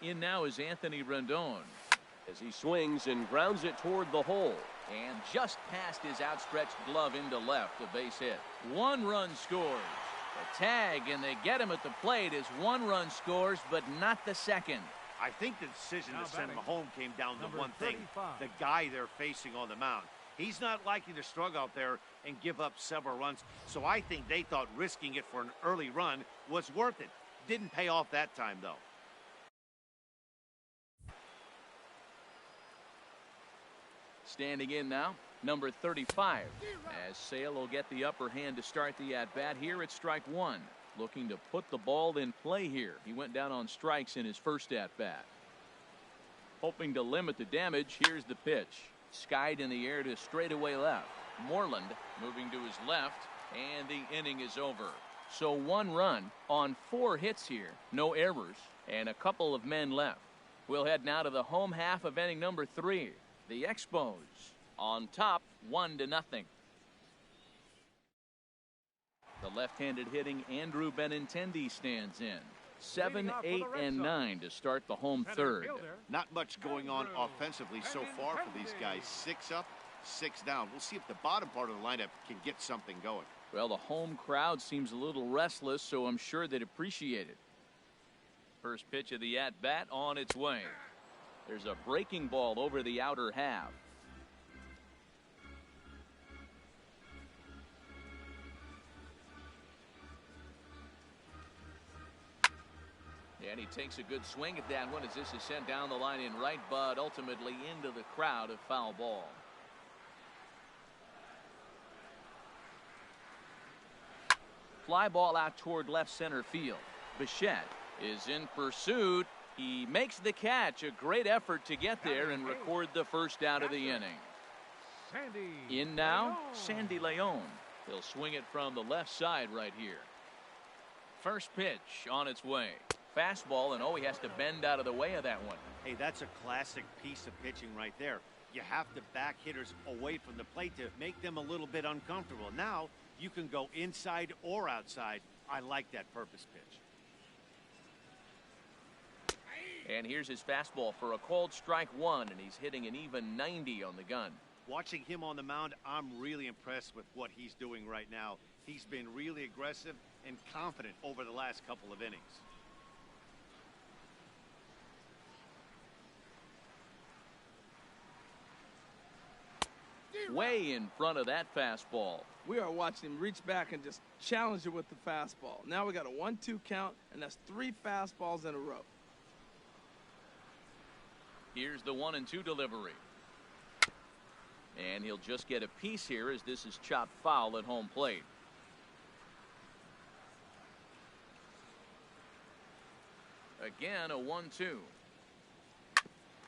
In now is Anthony Rendon. As he swings and grounds it toward the hole. And just past his outstretched glove into left, a base hit. 1 run scores. A tag, and they get him at the plate as 1 run scores, but not the second. I think the decision to send him home came down to one thing: the guy they're facing on the mound. He's not likely to struggle out there and give up several runs, so I think they thought risking it for an early run was worth it. Didn't pay off that time, though. Standing in now, number 35, as Sale will get the upper hand to start the at-bat here at strike 1. Looking to put the ball in play here. He went down on strikes in his first at-bat. Hoping to limit the damage, here's the pitch. Skied in the air to straightaway left. Moreland moving to his left, and the inning is over. So 1 run on 4 hits here, no errors, and a couple of men left. We'll head now to the home half of inning number 3. The Expos on top 1-0. The left-handed hitting Andrew Benintendi stands in. 7, 8, and 9 to start the home third. Not much going on offensively so far for these guys. 6 up, 6 down. We'll see if the bottom part of the lineup can get something going. Well, the home crowd seems a little restless, so I'm sure they'd appreciate it. First pitch of the at-bat on its way. There's a breaking ball over the outer half. And he takes a good swing at that one as this is sent down the line in right, but ultimately into the crowd, a foul ball. Fly ball out toward left center field. Bichette is in pursuit. He makes the catch. A great effort to get there and record the first out of the inning. In now, Sandy Leon. He'll swing it from the left side right here. First pitch on its way. Fastball, and he has to bend out of the way of that one. Hey, that's a classic piece of pitching right there. You have to back hitters away from the plate to make them a little bit uncomfortable. Now you can go inside or outside. I like that purpose pitch. And here's his fastball for a called strike 1, and he's hitting an even 90 on the gun. Watching him on the mound, I'm really impressed with what he's doing right now. He's been really aggressive and confident over the last couple of innings. Way in front of that fastball. We are watching him reach back and just challenge it with the fastball. Now we got a 1-2 count, and that's 3 fastballs in a row. Here's the 1-2 delivery. And he'll just get a piece here as this is chopped foul at home plate. Again, a 1-2.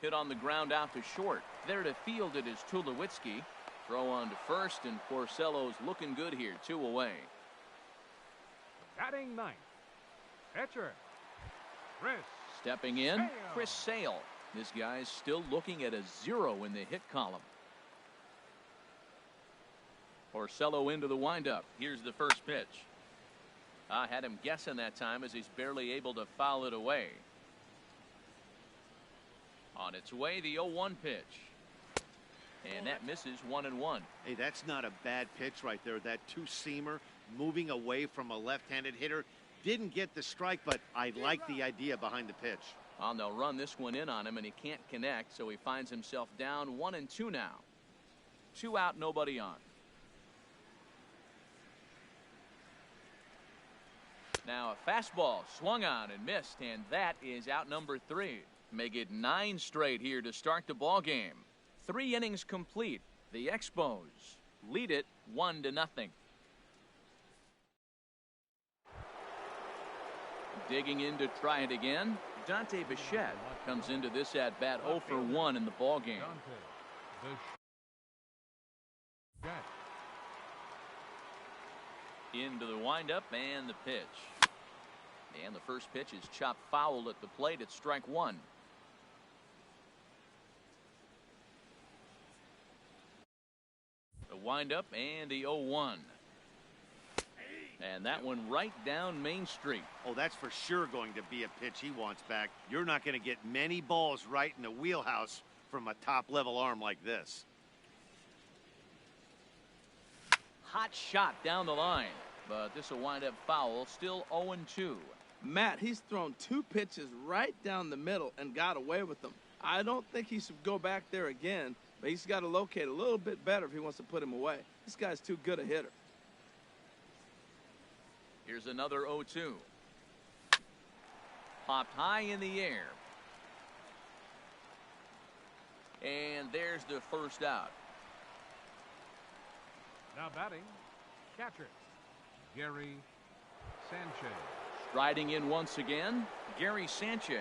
Hit on the ground out to short. There to field it is Tulowitzki. Throw on to first, and Porcello's looking good here. 2 away. Batting 9th. Pitcher, Chris. Stepping in, Chris Sale. This guy's still looking at a 0 in the hit column. Porcello into the windup. Here's the first pitch. I had him guessing that time as he's barely able to foul it away. On its way, the 0-1 pitch. And that misses 1-1. Hey, that's not a bad pitch right there. That 2-seamer moving away from a left-handed hitter. Didn't get the strike, but I like the idea behind the pitch. Well, they'll run this one in on him, and he can't connect, so he finds himself down 1-2 now. 2 out, nobody on. Now a fastball swung on and missed, and that is out number 3. Make it 9 straight here to start the ball game. 3 innings complete. The Expos lead it 1-0. Digging in to try it again, Dante Bichette comes into this at bat 0 for 1 in the ball game. Into the windup and the pitch. And the first pitch is chopped foul at the plate at strike 1. The windup and the 0-1. And that one right down Main Street. Oh, that's for sure going to be a pitch he wants back. You're not going to get many balls right in the wheelhouse from a top-level arm like this. Hot shot down the line, but this will wind up foul. Still 0-2. Matt, he's thrown 2 pitches right down the middle and got away with them. I don't think he should go back there again, but he's got to locate a little bit better if he wants to put him away. This guy's too good a hitter. Here's another 0-2. Popped high in the air. And there's the first out. Now batting, catcher, Gary Sanchez. Striding in once again, Gary Sanchez.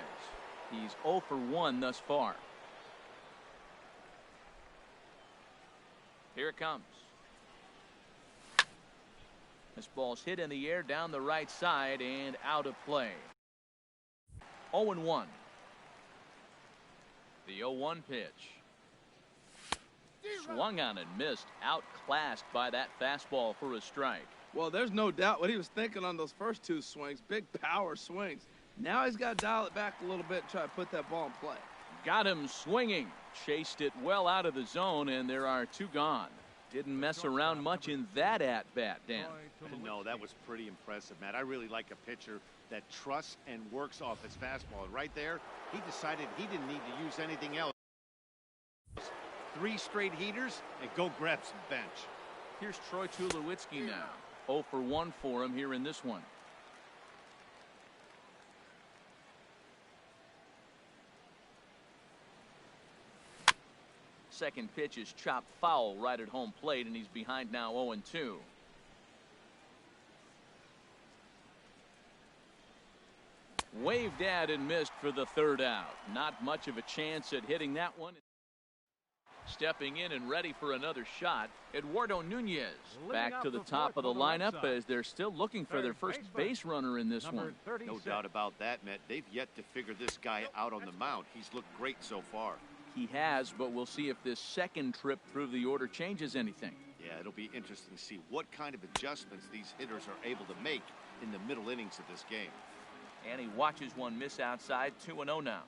He's 0 for 1 thus far. Here it comes. This ball's hit in the air down the right side and out of play. 0-1. The 0-1 pitch. Swung on and missed. Outclassed by that fastball for a strike. Well, there's no doubt what he was thinking on those first 2 swings. Big power swings. Now he's got to dial it back a little bit and try to put that ball in play. Got him swinging. Chased it well out of the zone, and there are 2 gone. Didn't mess around much in that at-bat, Dan. No, that was pretty impressive, Matt. I really like a pitcher that trusts and works off his fastball. And right there, he decided he didn't need to use anything else. 3 straight heaters and go grab some bench. Here's Troy Tulowitzki now. 0 for 1 for him here in this one. Second pitch is chopped foul right at home plate, and he's behind now 0-2. Waved at and missed for the 3rd out. Not much of a chance at hitting that one. Stepping in and ready for another shot, Eduardo Nunez back to the top of the lineup as they're still looking for their first base runner in this one. No doubt about that, Matt. They've yet to figure this guy out on the mound. He's looked great so far. He has, but we'll see if this second trip through the order changes anything. Yeah, it'll be interesting to see what kind of adjustments these hitters are able to make in the middle innings of this game. And he watches one miss outside. 2-0 now.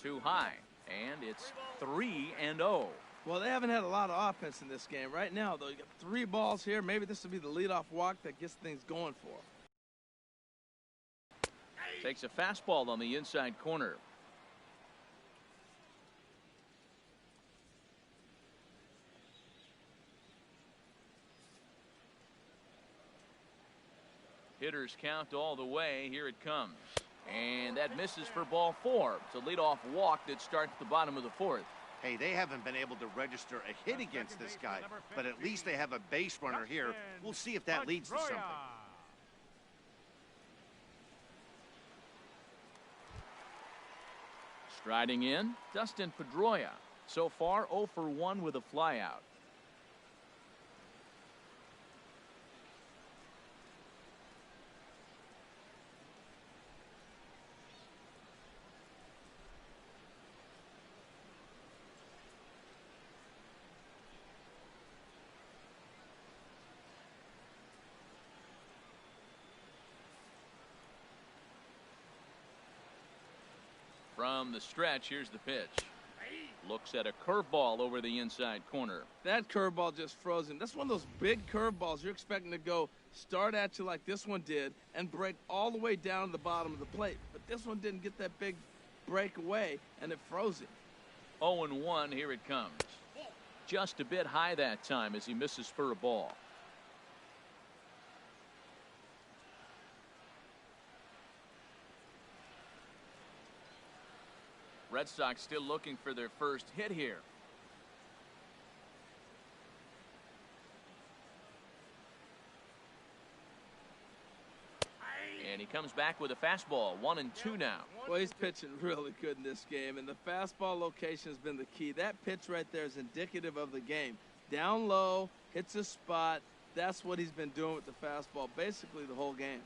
Too high, and it's 3-0. Well, they haven't had a lot of offense in this game. Right now, though, you got 3 balls here. Maybe this will be the leadoff walk that gets things going for him. Takes a fastball on the inside corner. Hitters count all the way. Here it comes. And that misses for ball 4. It's a leadoff walk that starts the bottom of the 4th. Hey, they haven't been able to register a hit against this guy, but at least they have a base runner here. We'll see if that leads to something. Striding in, Dustin Pedroia. So far, 0 for 1 with a flyout. From the stretch, here's the pitch. Looks at a curveball over the inside corner. That curveball just froze him. That's one of those big curveballs you're expecting to go start at you like this one did and break all the way down to the bottom of the plate. But this one didn't get that big break away, and it froze him. 0-1, here it comes. Just a bit high that time as he misses for a ball. Red Sox still looking for their first hit here. And he comes back with a fastball. 1-2 now. Well, he's pitching really good in this game, and the fastball location has been the key. That pitch right there is indicative of the game. Down low, hits a spot. That's what he's been doing with the fastball basically the whole game.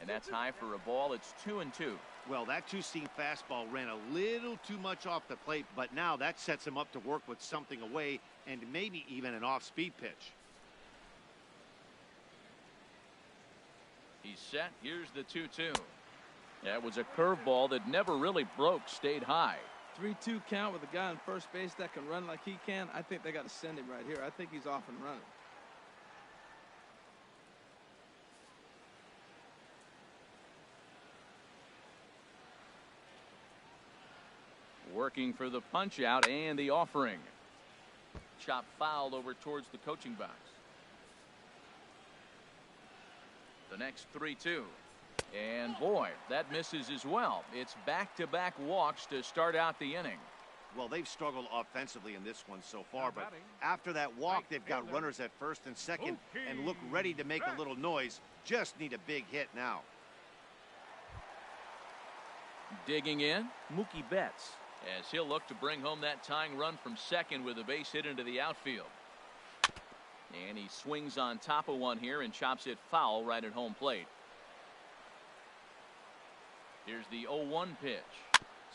And that's high for a ball. It's 2-2. Well, that two-seam fastball ran a little too much off the plate, but now that sets him up to work with something away and maybe even an off-speed pitch. He's set. Here's the 2-2. That was a curveball that never really broke, stayed high. 3-2 count with a guy on first base that can run like he can. I think they got to send him right here. I think he's off and running. Working for the punch out and the offering. Chop foul over towards the coaching box. The next 3-2. And boy, that misses as well. It's back-to-back walks to start out the inning. Well, they've struggled offensively in this one so far, but after that walk, they've got runners at first and second and look ready to make a little noise. Just need a big hit now. Digging in, Mookie Betts, as he'll look to bring home that tying run from second with a base hit into the outfield. And he swings on top of one here and chops it foul right at home plate. Here's the 0-1 pitch.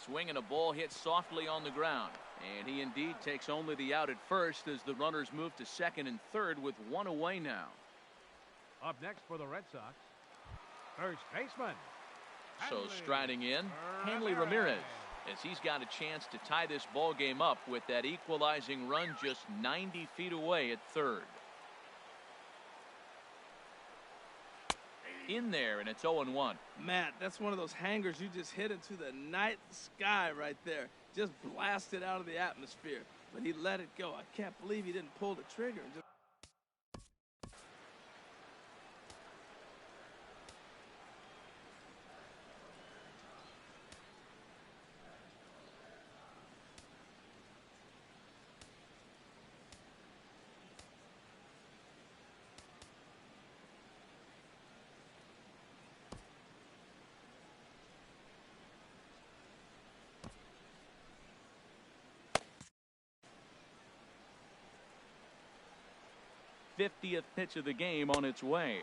Swing and a ball hit softly on the ground. And he indeed takes only the out at first as the runners move to second and third with one away now. Up next for the Red Sox, first baseman. So striding in, Hanley Ramirez, as he's got a chance to tie this ball game up with that equalizing run just 90 feet away at third. In there, and it's 0-1. Matt, that's one of those hangers you just hit into the night sky right there. Just blasted out of the atmosphere. But he let it go. I can't believe he didn't pull the trigger. And just '50th pitch of the game on its way.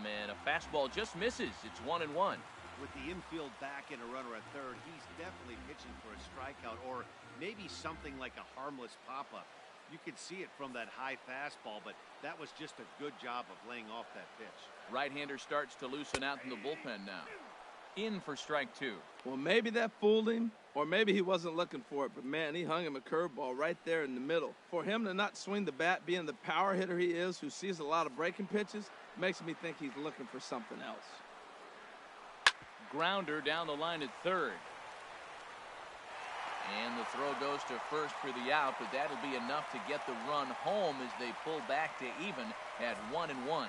Man, a fastball just misses. It's 1-1. With the infield back and a runner at third, he's definitely pitching for a strikeout or maybe something like a harmless pop-up. You could see it from that high fastball, but that was just a good job of laying off that pitch. Right-hander starts to loosen out in the bullpen now. In for strike two. Well, maybe that fooled him, or maybe he wasn't looking for it, but man, he hung him a curveball right there in the middle. For him to not swing the bat, being the power hitter he is, who sees a lot of breaking pitches, makes me think he's looking for something else. Grounder down the line at third. And the throw goes to first for the out, but that'll be enough to get the run home as they pull back to even at 1-1.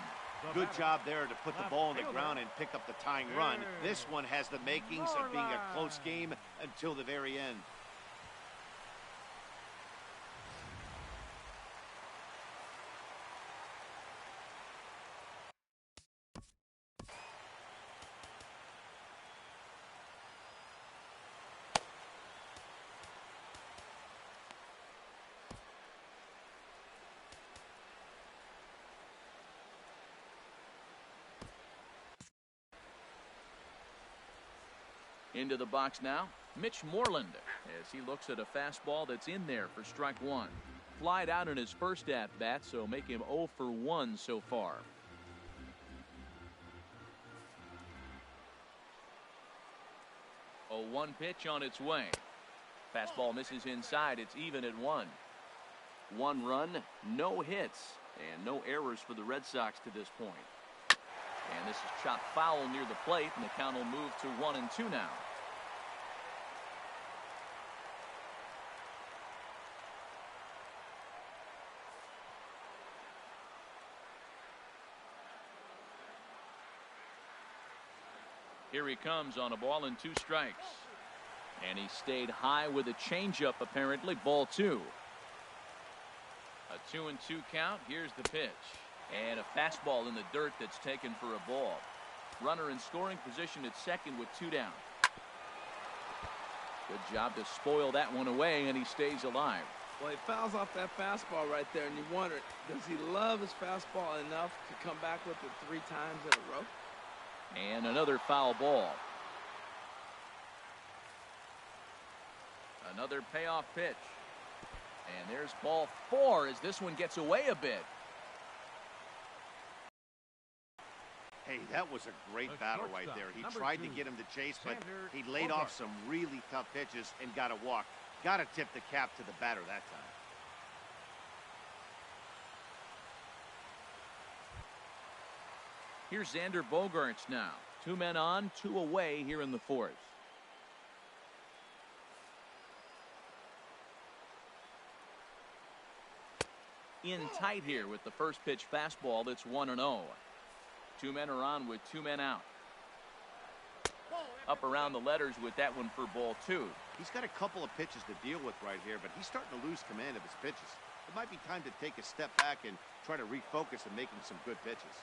Good job there to put the ball on the ground and pick up the tying run. This one has the makings of being a close game until the very end. Into the box now, Mitch Moreland, as he looks at a fastball that's in there for strike one. Flied out in his first at-bat, so make him 0 for 1 so far. A 1 pitch on its way. Fastball misses inside. It's even at 1. 1 run, no hits, and no errors for the Red Sox to this point. And this is chopped foul near the plate, and the count will move to 1-2 now. Here he comes on a ball and 2 strikes. And he stayed high with a changeup, apparently. Ball 2. A 2-2 count. Here's the pitch. And a fastball in the dirt that's taken for a ball. Runner in scoring position at second with 2 down. Good job to spoil that one away, and he stays alive. Well, he fouls off that fastball right there, and you wonder, does he love his fastball enough to come back with it 3 times in a row? And another foul ball. Another payoff pitch. And there's ball 4 as this one gets away a bit. Hey, that was a great battle right there. He tried to get him to chase, but he laid off some really tough pitches and got a walk. Got to tip the cap to the batter that time. Here's Xander Bogaerts now. 2 men on, 2 away here in the 4th. In tight here with the first pitch fastball that's 1-0. 2 men are on with 2 men out. Up around the letters with that one for ball 2. He's got a couple of pitches to deal with right here, but he's starting to lose command of his pitches. It might be time to take a step back and try to refocus and making some good pitches.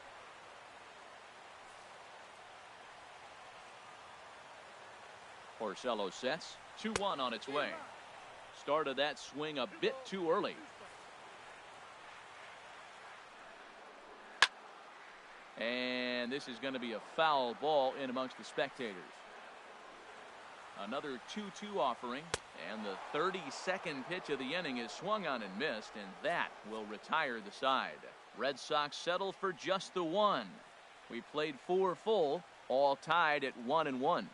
Porcello sets. 2-1 on its way. Started that swing a bit too early. And this is going to be a foul ball in amongst the spectators. Another 2-2 offering, and the 32nd pitch of the inning is swung on and missed, and that will retire the side. Red Sox settle for just the 1. We played 4 full, all tied at 1-1.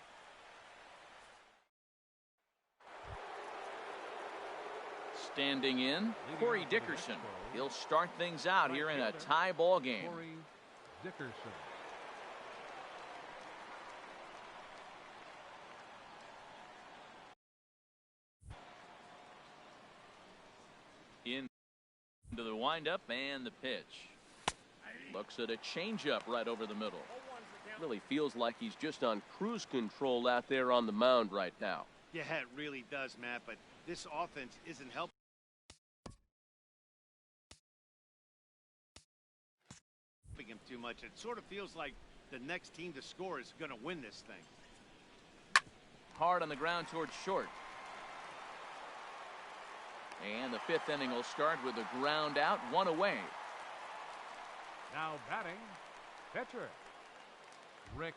Standing in, Corey Dickerson. He'll start things out here in a tie ball game. Dickerson. Into the windup and the pitch. Looks at a changeup right over the middle. Really feels like he's just on cruise control out there on the mound right now. Yeah, it really does, Matt, but this offense isn't helping him too much. It sort of feels like the next team to score is going to win this thing. Hard on the ground towards short. And the 5th inning will start with a ground out, 1 away. Now batting, pitcher, Rick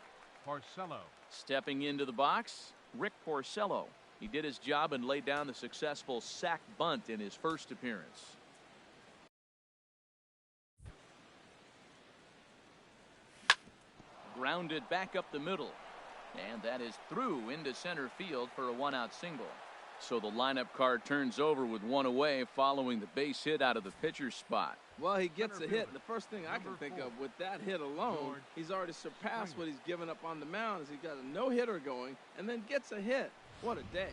Porcello. Stepping into the box, Rick Porcello. He did his job and laid down the successful sac bunt in his first appearance. Grounded back up the middle. And that is through into center field for a 1-out single. So the lineup card turns over with 1 away following the base hit out of the pitcher's spot. Well, he gets a hit. The first thing I can think of with that hit alone, he's already surpassed what he's given up on the mound as he got a no-hitter going and then gets a hit. What a day.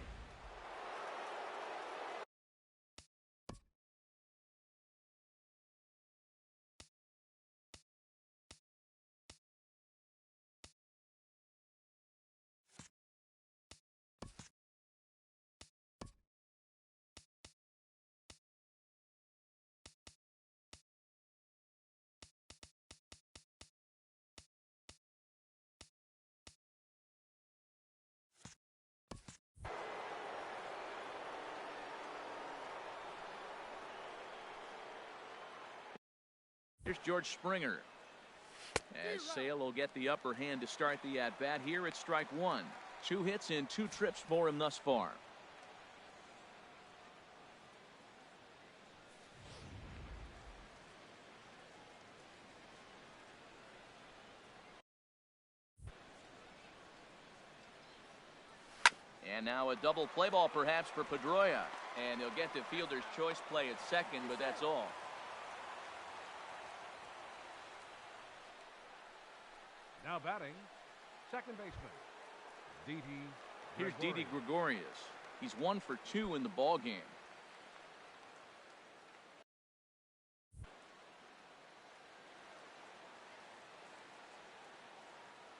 Here's George Springer. As Sale will get the upper hand to start the at-bat here at strike 1. 2 hits and 2 trips for him thus far. And now a double play ball perhaps for Pedroia. And he'll get the fielder's choice play at second, but that's all. Now batting, second baseman, Didi. Here's Didi Gregorius. He's 1 for 2 in the ball game.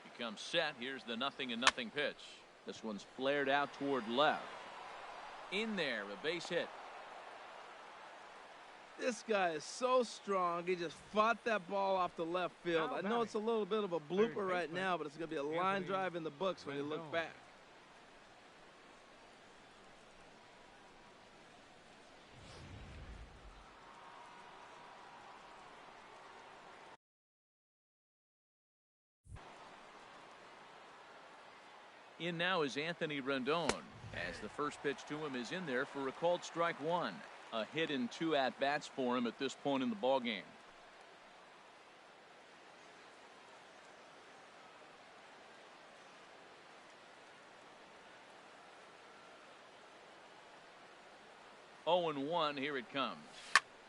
He comes set. Here's the 0-0 pitch. This one's flared out toward left. In there, a base hit. This guy is so strong. He just fought that ball off the left field. I know it's a little bit of a blooper right now, but it's going to be a line drive in the books when you look back. In now is Anthony Rendon, as the first pitch to him is in there for a called strike one. A hit in 2 at-bats for him at this point in the ballgame. Oh, and 1, here it comes.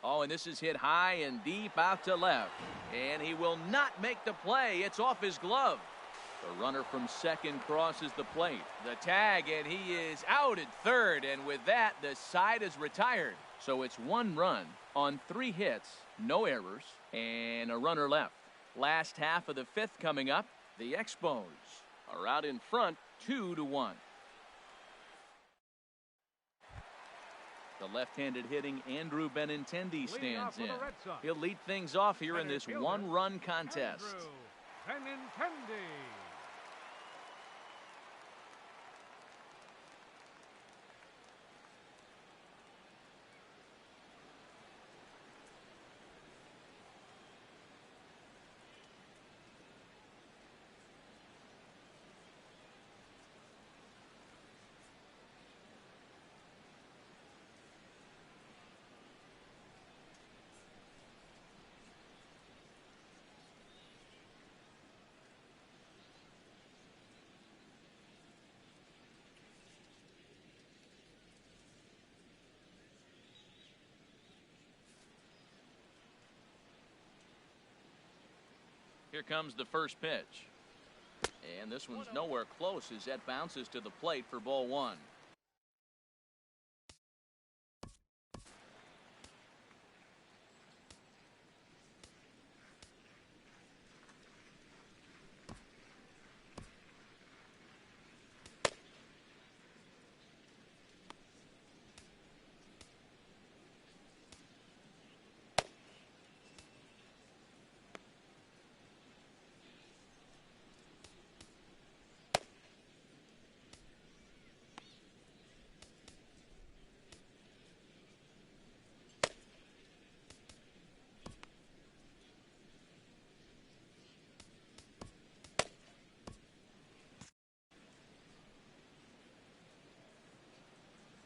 Oh, and this is hit high and deep out to left. And he will not make the play. It's off his glove. The runner from second crosses the plate. The tag, and he is out at third. And with that, the side is retired. So it's 1 run on 3 hits, no errors, and a runner left. Last half of the 5th coming up. The Expos are out in front 2-1. The left-handed hitting Andrew Benintendi stands in. He'll lead things off here in this 1-run contest. Andrew Benintendi. Here comes the first pitch. And this one's nowhere close as that bounces to the plate for ball 1.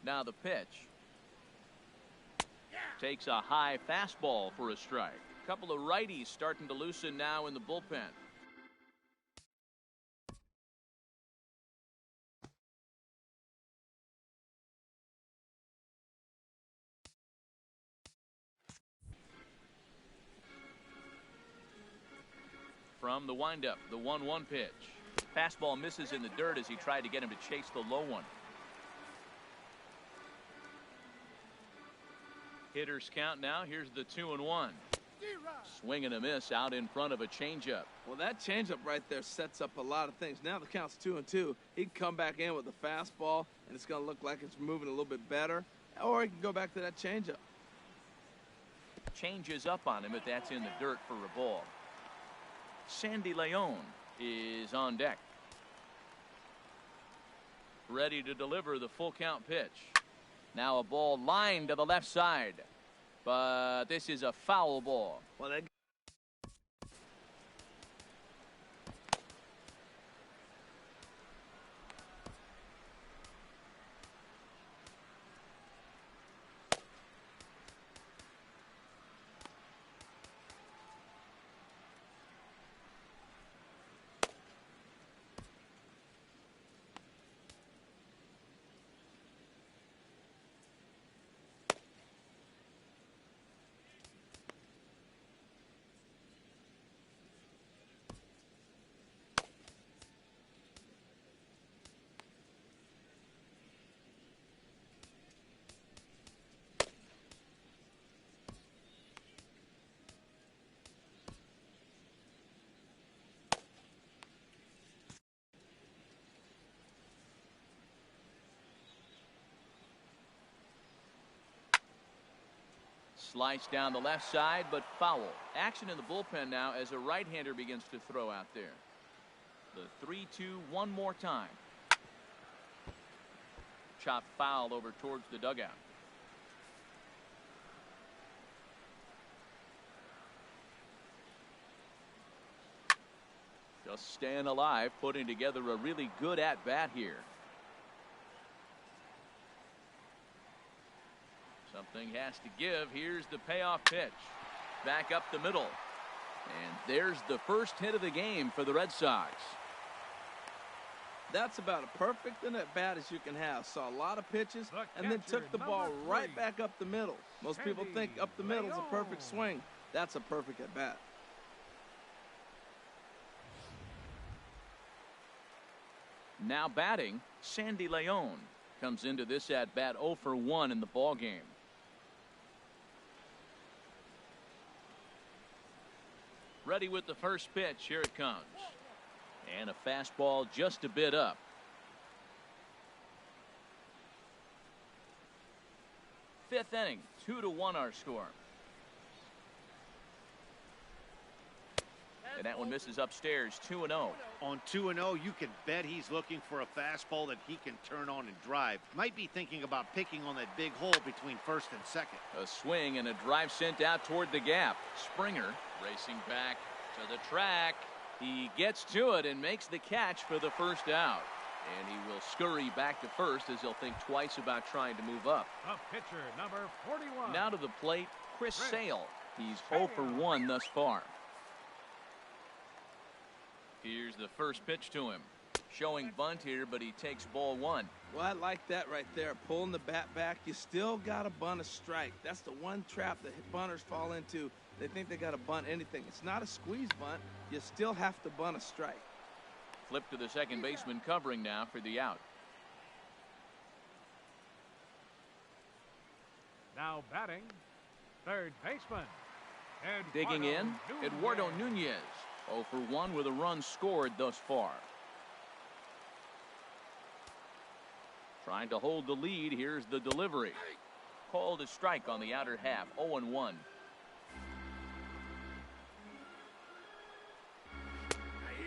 Now the pitch. Takes a high fastball for a strike. A couple of righties starting to loosen now in the bullpen. From the windup, the 1-1 pitch. Fastball misses in the dirt as he tried to get him to chase the low one. Hitters count now. Here's the 2-1. Swing and a miss out in front of a changeup. Well, that changeup right there sets up a lot of things. Now the count's 2-2. He can come back in with a fastball, and it's going to look like it's moving a little bit better. Or he can go back to that changeup. Changes up on him, but that's in the dirt for a ball. Sandy Leon is on deck. Ready to deliver the full count pitch. Now a ball lined to the left side. But this is a foul ball. Well, that sliced down the left side, but foul. Action in the bullpen now as a right-hander begins to throw out there. The 3-2 one more time. Chop foul over towards the dugout. Just staying alive, putting together a really good at-bat here. Something has to give. Here's the payoff pitch. Back up the middle. And there's the first hit of the game for the Red Sox. That's about as perfect an at-bat as you can have. Saw a lot of pitches and then took the ball right back up the middle. Most people think up the middle is a perfect swing. That's a perfect at-bat. Now batting, Sandy Leon comes into this at-bat 0 for 1 in the ballgame. Ready with the first pitch. Here it comes. And a fastball just a bit up. Fifth inning, 2-1 our score. And that one misses upstairs, 2-0. On 2-0, you can bet he's looking for a fastball that he can turn on and drive. Might be thinking about picking on that big hole between first and second. A swing and a drive sent out toward the gap. Springer racing back to the track. He gets to it and makes the catch for the first out. And he will scurry back to first as he'll think twice about trying to move up. A pitcher, number 41. Now to the plate, Chris Sale. He's 0 for 1 thus far. Here's the first pitch to him. Showing bunt here, but he takes ball 1. Well, I like that right there. Pulling the bat back. You still got to bunt a strike. That's the one trap that bunters fall into. They think they got to bunt anything. It's not a squeeze bunt. You still have to bunt a strike. Flip to the second baseman covering now for the out. Now batting, third baseman. Digging in, Eduardo Nunez. 0 for 1 with a run scored thus far. Trying to hold the lead. Here's the delivery. Called a strike on the outer half. 0-1.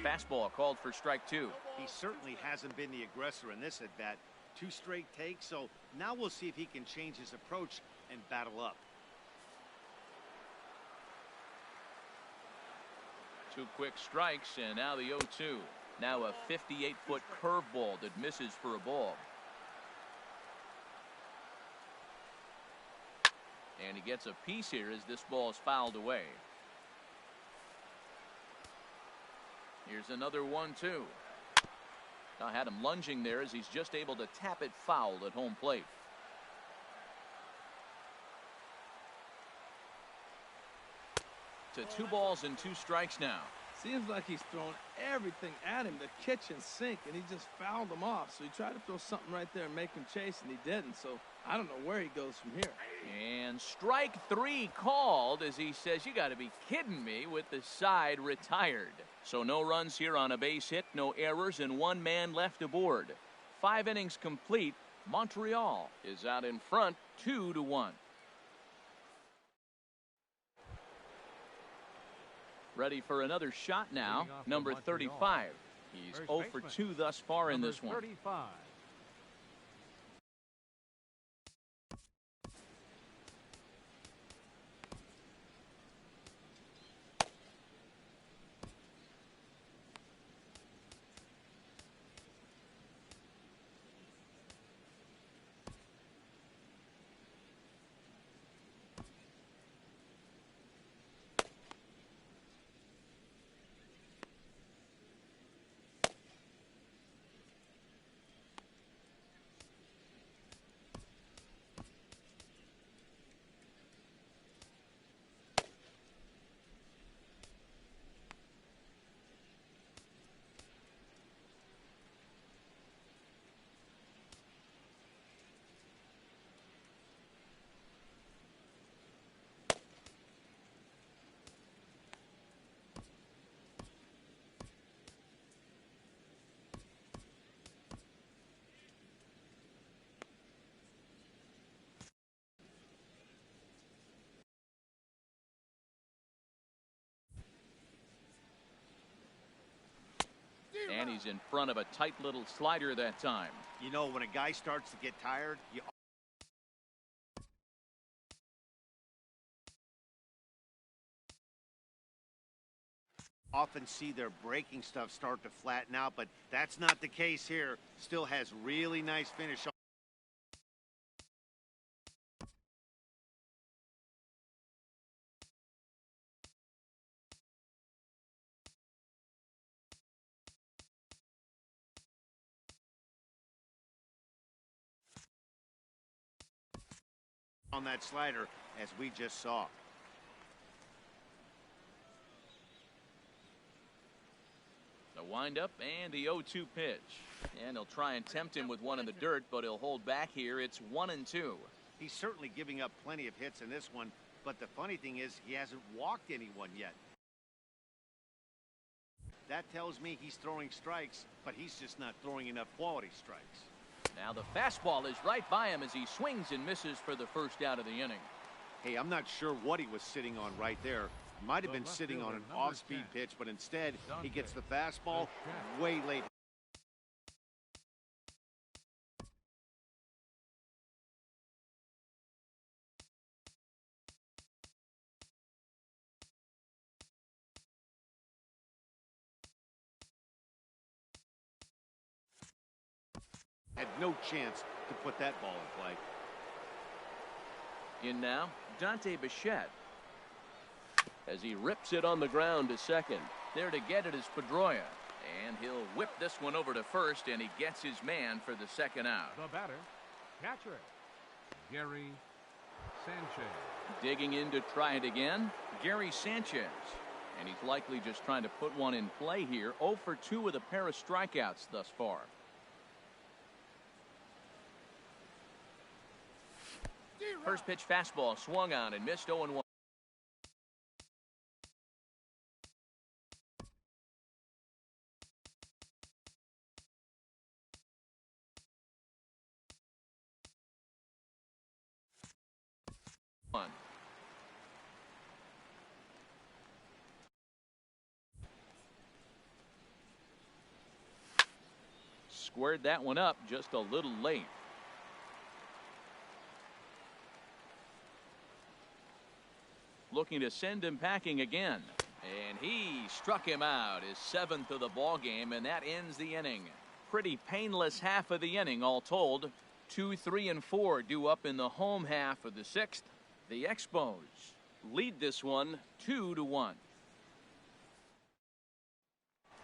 Fastball called for strike 2. He certainly hasn't been the aggressor in this at bat. 2 straight takes, so now we'll see if he can change his approach and battle up. 2 quick strikes, and now the 0-2. Now a 58-foot curveball that misses for a ball. And he gets a piece here as this ball is fouled away. Here's another 1-2. I had him lunging there as he's just able to tap it foul at home plate. To 2 balls and 2 strikes now. Seems like he's thrown everything at him, the kitchen sink, and he just fouled him off. So he tried to throw something right there and make him chase, and he didn't. So I don't know where he goes from here. And strike 3 called as he says, you got to be kidding me, with the side retired. So no runs here on a base hit, no errors, and 1 man left aboard. 5 innings complete. Montreal is out in front, 2-1. Ready for another shot now, number 35. He's 0 for 2 thus far in this one. 35. And he's in front of a tight little slider that time. You know, when a guy starts to get tired, you often see their breaking stuff start to flatten out, but that's not the case here. Still has really nice finish on that slider, as we just saw. The windup and the 0-2 pitch. And he'll try and tempt him with one in the dirt, but he'll hold back here. It's 1-2. He's certainly giving up plenty of hits in this one, but the funny thing is he hasn't walked anyone yet. That tells me he's throwing strikes, but he's just not throwing enough quality strikes. Now the fastball is right by him as he swings and misses for the first out of the inning. Hey, I'm not sure what he was sitting on right there. Might have been sitting on an off-speed pitch, but instead he gets the fastball way late. Had no chance to put that ball in play. In now, Dante Bichette. As he rips it on the ground to second. There to get it is Pedroia. And he'll whip this one over to first, and he gets his man for the second out. The batter, catcher, Gary Sanchez. Digging in to try it again, Gary Sanchez. And he's likely just trying to put one in play here. 0 for 2 with a pair of strikeouts thus far. First pitch fastball swung on and missed 0-1. Squared that one up just a little late. Looking to send him packing again. And he struck him out, his 7th of the ball game, and that ends the inning. Pretty painless half of the inning all told. 2, 3, and 4 due up in the home half of the 6th. The Expos lead this one 2-1.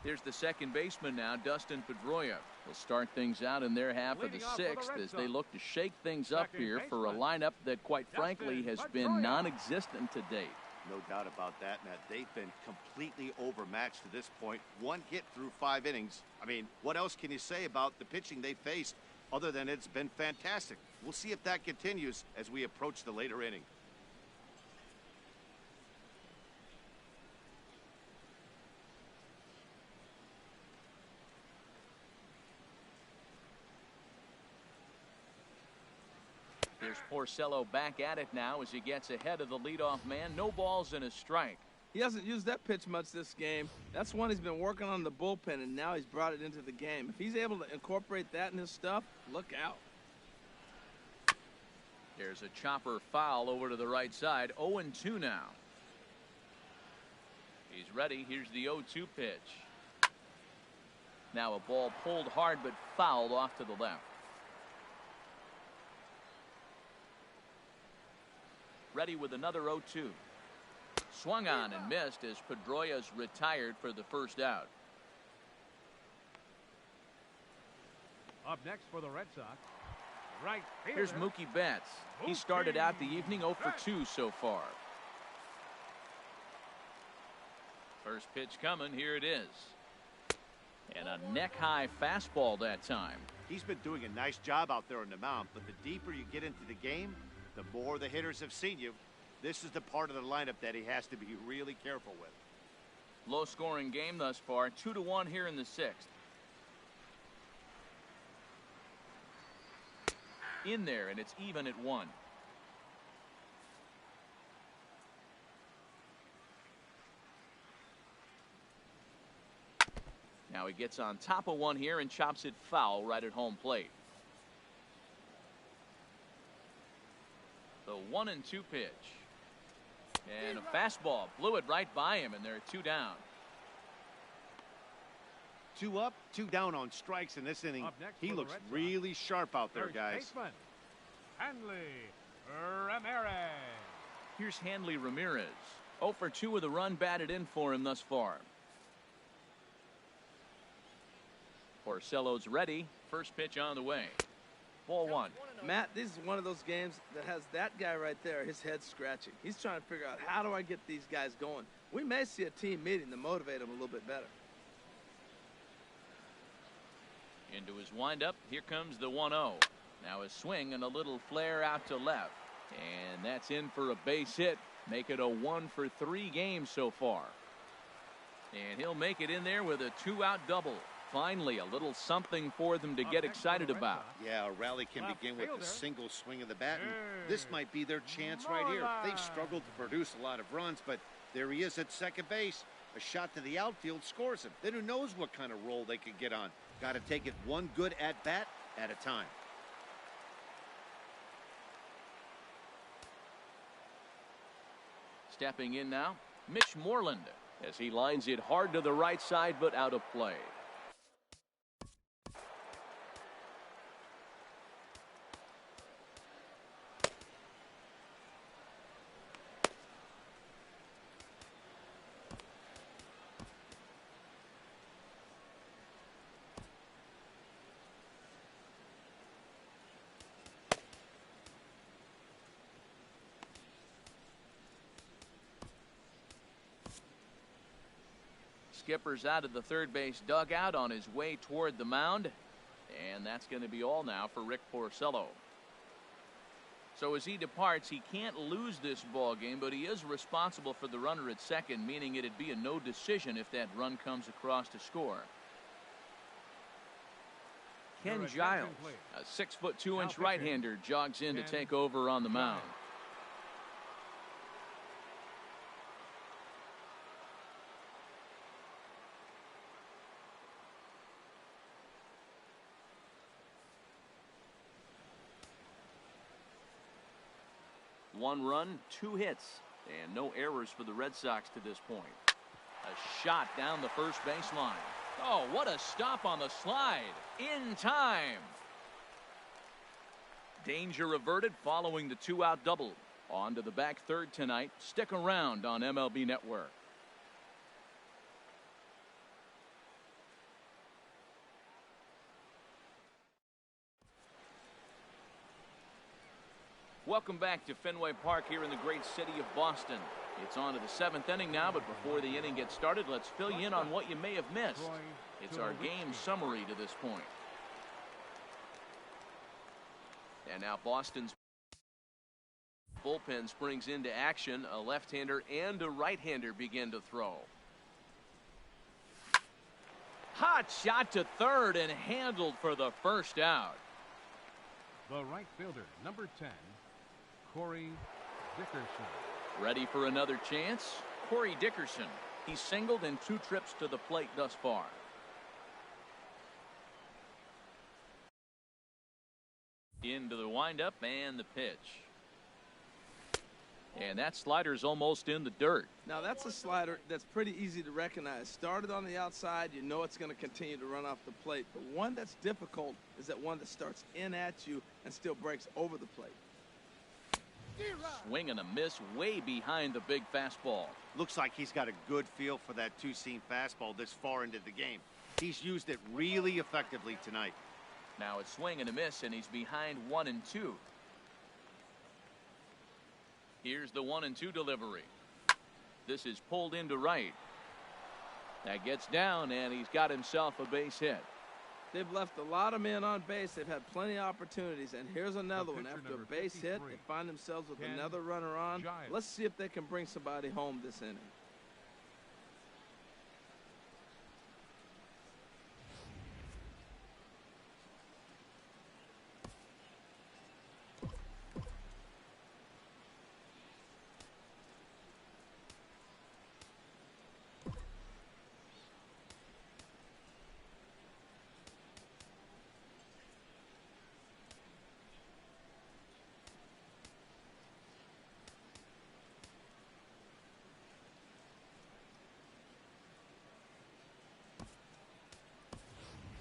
Here's the second baseman now, Dustin Pedroia. Will start things out in their half of the 6th as they look to shake things up here for a lineup that, quite frankly, has been non-existent to date. No doubt about that, Matt. They've been completely overmatched to this point. 1 hit through 5 innings. I mean, what else can you say about the pitching they faced other than it's been fantastic? We'll see if that continues as we approach the later inning. Here's Porcello back at it now as he gets ahead of the leadoff man. No balls and a strike. He hasn't used that pitch much this game. That's one he's been working on the bullpen, and now he's brought it into the game. If he's able to incorporate that in his stuff, look out. There's a chopper foul over to the right side. 0-2 now. He's ready. Here's the 0-2 pitch. Now a ball pulled hard but fouled off to the left. Ready with another 0-2. Swung on and missed as Pedroia's retired for the first out. Up next for the Red Sox, right fielder. Here's Mookie Betts. He started out the evening 0 for 2 so far. First pitch coming. Here it is. And a neck-high fastball that time. He's been doing a nice job out there on the mound, but the deeper you get into the game, the more the hitters have seen you. This is the part of the lineup that he has to be really careful with. Low-scoring game thus far. 2-1 here in the 6th. In there, and it's even at 1. Now he gets on top of one here and chops it foul right at home plate. The 1-2 pitch. And a fastball blew it right by him, and there are 2 down. 2 up, 2 down on strikes in this inning. He looks really sharp out there, guys. Baseman, Hanley Ramirez. Here's Hanley Ramirez. 0 for 2 with a run batted in for him thus far. Porcello's ready. First pitch on the way. Ball 1. Matt, this is one of those games that has that guy right there, his head scratching. He's trying to figure out, how do I get these guys going? We may see a team meeting to motivate them a little bit better. Into his windup. Here comes the 1-0. Now a swing and a little flare out to left. And that's in for a base hit. Make it a 1 for 3 game so far. And he'll make it in there with a 2-out double. Finally, a little something for them to get excited about. Yeah, a rally can begin with a single swing of the bat, and this might be their chance right here. They've struggled to produce a lot of runs, but there he is at second base. A shot to the outfield scores him. Then who knows what kind of roll they could get on. Got to take it one good at-bat at a time. Stepping in now, Mitch Moreland, as he lines it hard to the right side, but out of play. Skipper's out of the third base dugout on his way toward the mound. And that's going to be all now for Rick Porcello. So as he departs, he can't lose this ball game, but he is responsible for the runner at second, meaning it'd be a no decision if that run comes across to score. Ken Giles, a 6'2" right-hander, jogs in to take over on the mound. One run, 2 hits, and no errors for the Red Sox to this point. A shot down the first baseline. Oh, what a stop on the slide. In time. Danger averted following the 2-out double. On to the back third tonight. Stick around on MLB Network. Welcome back to Fenway Park here in the great city of Boston. It's on to the 7th inning now, but before the inning gets started, let's fill you in on what you may have missed. It's our game summary to this point. And now Boston's bullpen springs into action. A left-hander and a right-hander begin to throw. Hot shot to third and handled for the first out. The right fielder, number 10, Corey Dickerson. Ready for another chance? Corey Dickerson. He's singled in 2 trips to the plate thus far. Into the windup and the pitch. And that slider's almost in the dirt. Now that's a slider that's pretty easy to recognize. Started on the outside, you know it's going to continue to run off the plate. The one that's difficult is that one that starts in at you and still breaks over the plate. Swing and a miss way behind the big fastball. Looks like he's got a good feel for that two-seam fastball this far into the game. He's used it really effectively tonight. Now a swing and a miss, and he's behind 1-2. Here's the 1-2 delivery. This is pulled into right. That gets down, and he's got himself a base hit. They've left a lot of men on base. They've had plenty of opportunities, and here's another one. After a base hit, they find themselves with another runner on. Let's see if they can bring somebody home this inning.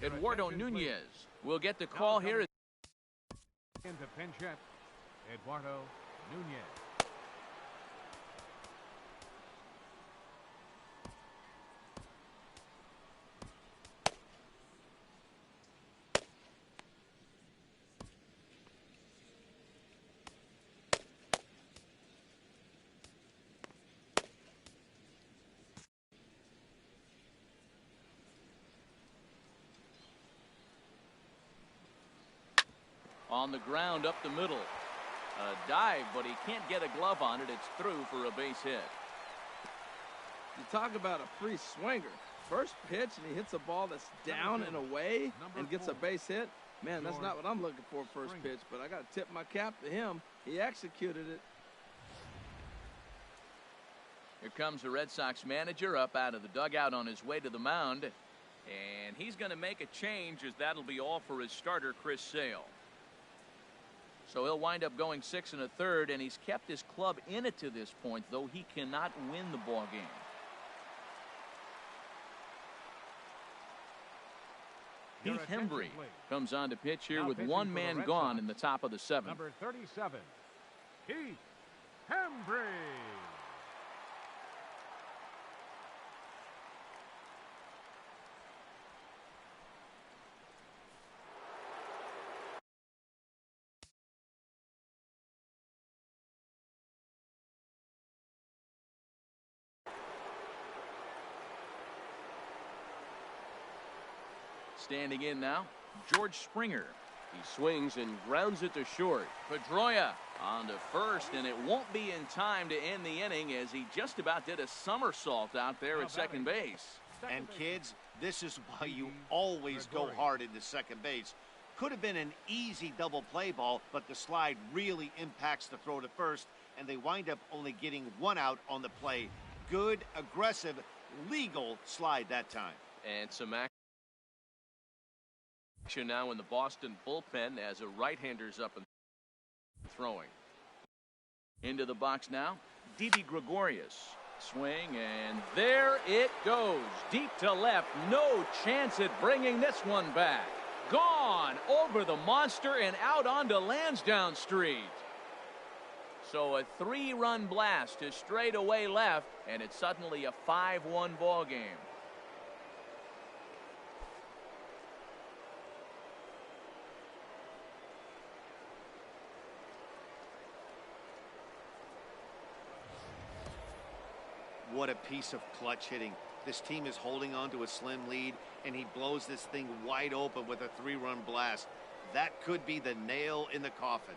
Eduardo Nunez will get the call here. Into pinch hit, Eduardo Nunez. On the ground up the middle. A dive, but he can't get a glove on it. It's through for a base hit. You talk about a free swinger. First pitch, and he hits a ball that's down and away and gets a base hit. Man, that's not what I'm looking for first pitch, but I got to tip my cap to him. He executed it. Here comes the Red Sox manager up out of the dugout on his way to the mound. And he's going to make a change, as that'll be all for his starter, Chris Sale. So he'll wind up going 6 1/3, and he's kept his club in it to this point, though he cannot win the ball game. Heath Hembree comes on to pitch here with one man gone in the top of the 7th. Number 37, Heath Hembree. Standing in now, George Springer. He swings and grounds it to short. Pedroia on to first, and it won't be in time to end the inning, as he just about did a somersault out there at second base. And kids, this is why you always go hard into second base. Could have been an easy double play ball, but the slide really impacts the throw to first, and they wind up only getting one out on the play. Good, aggressive, legal slide that time. And some action now in the Boston bullpen as a right-hander's up and throwing. Into the box now, Didi Gregorius. Swing, and there it goes. Deep to left. No chance at bringing this one back. Gone over the monster and out onto Lansdowne Street. So a 3-run blast to straightaway left, and it's suddenly a 5-1 ball game. What a piece of clutch hitting. This team is holding on to a slim lead, and he blows this thing wide open with a 3-run blast. That could be the nail in the coffin.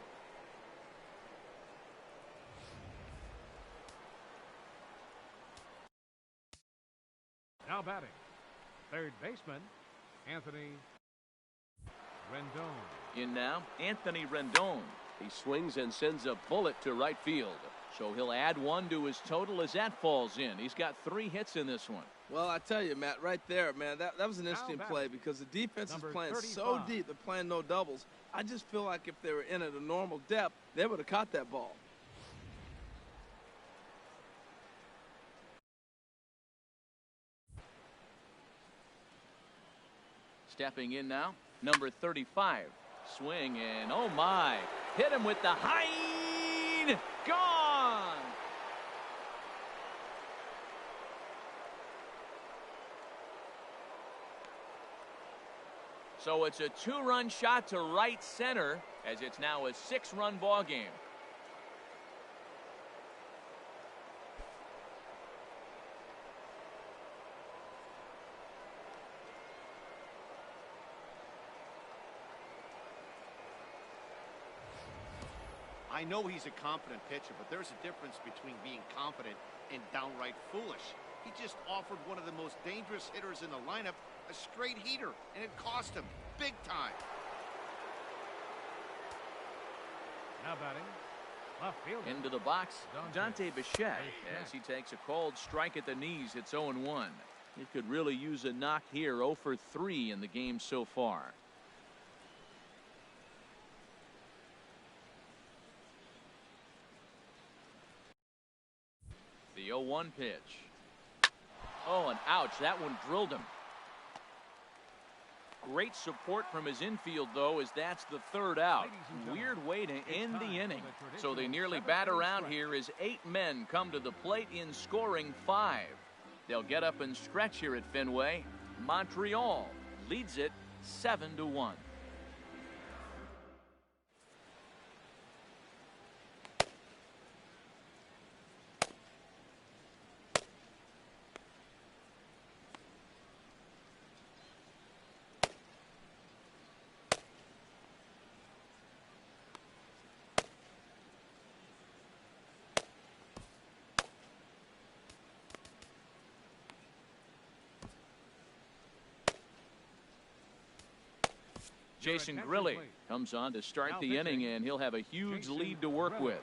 Now batting, third baseman, Anthony Rendon. In now, Anthony Rendon. He swings and sends a bullet to right field. So he'll add 1 to his total as that falls in. He's got 3 hits in this one. Well, I tell you, Matt, right there, man, that was an interesting play, because the defense is playing so deep, they're playing no doubles. I just feel like if they were in at a normal depth, they would have caught that ball. Stepping in now, number 35. Swing, and oh my, hit him with the high. Gone. So it's a 2-run shot to right center, as it's now a 6-run ball game. I know he's a confident pitcher, but there's a difference between being confident and downright foolish. He just offered one of the most dangerous hitters in the lineup a straight heater, and it cost him big time. Now batting, left field. Into the box, Dante Bichette, as he takes a called strike at the knees. It's 0-1. He could really use a knock here. 0 for 3 in the game so far. The 0-1 pitch. Oh, and ouch, that one drilled him. Great support from his infield, though, as that's the third out. Weird way to end the inning. So they nearly bat around here as 8 men come to the plate in scoring 5. They'll get up and stretch here at Fenway. Montreal leads it 7-1. Jason Grilli comes on to start the inning, and he'll have a huge lead to work with.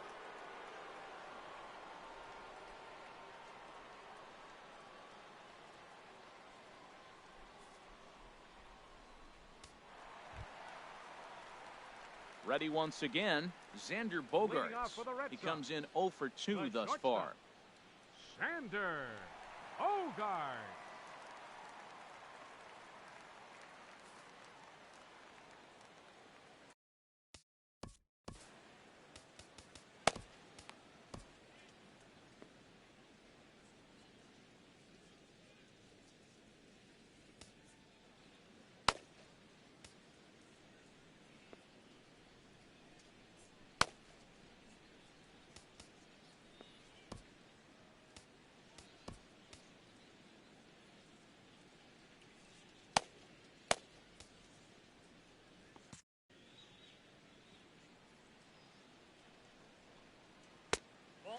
Ready once again, Xander Bogaerts. He comes in 0 for 2 thus far. Xander Bogaerts.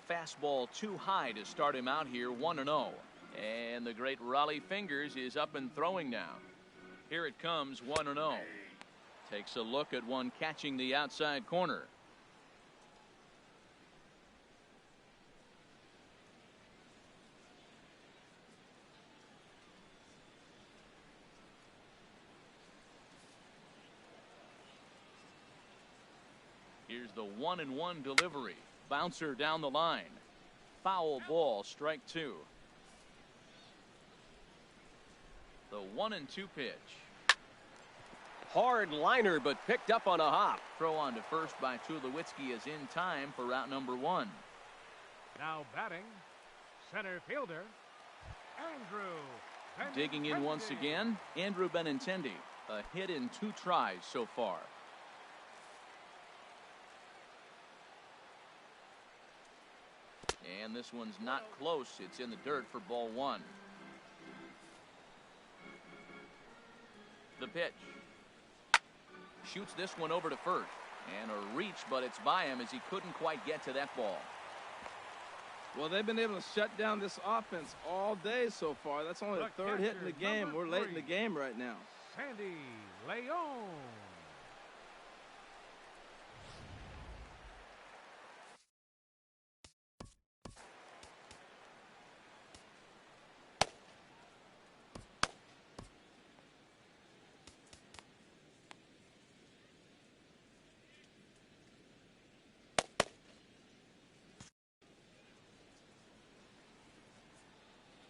Fastball too high to start him out here, 1-0. And the great Raleigh Fingers is up and throwing now. Here it comes, 1-0. Takes a look at one catching the outside corner. Here's the 1-1 delivery. Bouncer down the line. Foul ball, strike 2. The 1-2 pitch. Hard liner, but picked up on a hop. Throw on to first by Tulowitzki is in time for route number 1. Now batting, center fielder, Andrew. Digging in once again, Andrew Benintendi. A hit in 2 tries so far. And this one's not close. It's in the dirt for ball 1. The pitch. Shoots this one over to first. And a reach, but it's by him as he couldn't quite get to that ball. Well, they've been able to shut down this offense all day so far. That's only the third hit in the game. We're late in the game right now. Sandy Leon.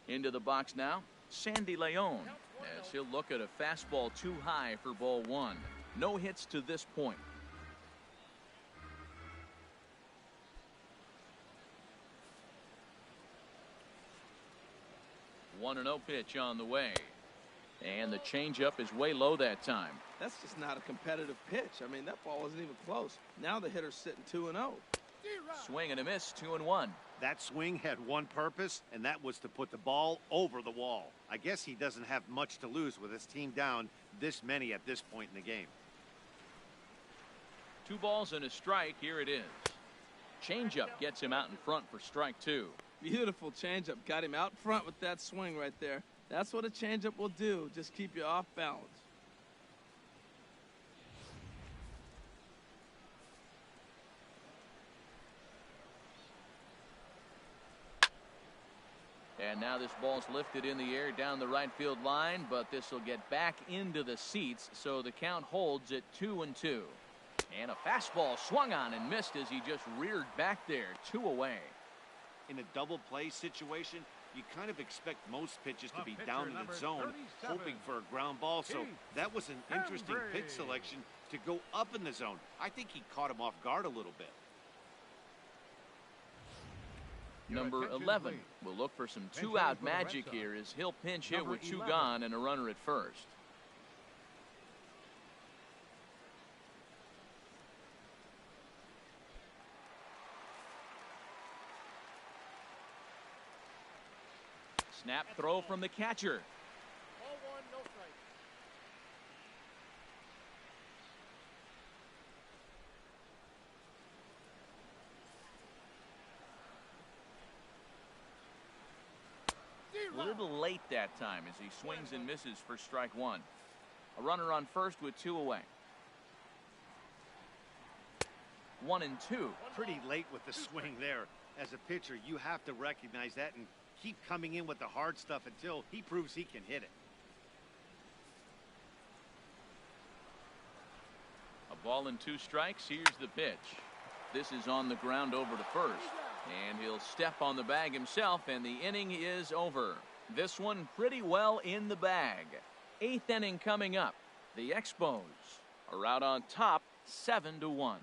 Into the box now, Sandy Leon, as he'll look at a fastball too high for ball 1. No hits to this point. 1-0 pitch on the way. And the changeup is way low that time. That's just not a competitive pitch. I mean, that ball wasn't even close. Now the hitter's sitting 2-0. Swing and a miss, 2-1. That swing had one purpose, and that was to put the ball over the wall. I guess he doesn't have much to lose with his team down this many at this point in the game. 2 balls and a strike. Here it is. Changeup gets him out in front for strike 2. Beautiful changeup. Got him out front with that swing right there. That's what a changeup will do. Just keep you off balance. And now this ball's lifted in the air down the right field line, but this will get back into the seats, so the count holds at 2-2. And a fastball swung on and missed as he just reared back there, 2 away. In a double play situation, you kind of expect most pitches to The be pitcher, down in number the zone, 37, hoping for a ground ball. So that was an interesting Fenway. pitch selection to go up in the zone. I think he caught him off guard a little bit. Number attention, 11 please. will look for some Bench two-out ready for the Red magic Sox. here as he'll pinch hit Number with two 11. gone and a runner at first. Snap throw from the catcher. Ball one, no strike. A little late that time as he swings and misses for strike one. A runner on first with two away. 1-2. Pretty late with the swing there. As a pitcher, you have to recognize that and keep coming in with the hard stuff until he proves he can hit it. A ball and two strikes. Here's the pitch. This is on the ground over to first. And he'll step on the bag himself, and the inning is over. This one pretty well in the bag. Eighth inning coming up. The Expos are out on top 7-1.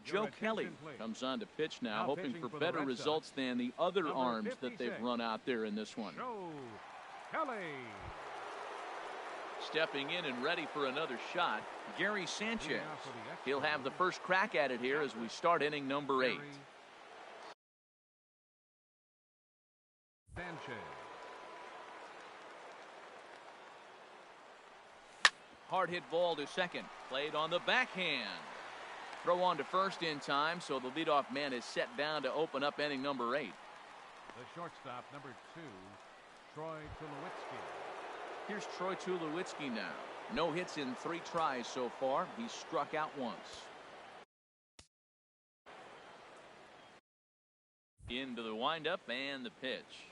Joe Your Kelly attention, please. comes on to pitch now, Now hoping pitching for for the better Red results Sox, than the other number arms that they've 56. run out there in this one. Joe Kelly. Stepping in and ready for another shot, Gary Sanchez. Leading off for the Expos, He'll have the first crack at it here as we start inning number 8. Gary Sanchez. Hard hit ball to second. Played on the backhand. Throw on to first in time, so the leadoff man is set down to open up inning number 8. The shortstop, number 2, Troy Tulowitzki. Here's Troy Tulowitzki now. No hits in 3 tries so far. He's struck out once. Into the windup and the pitch.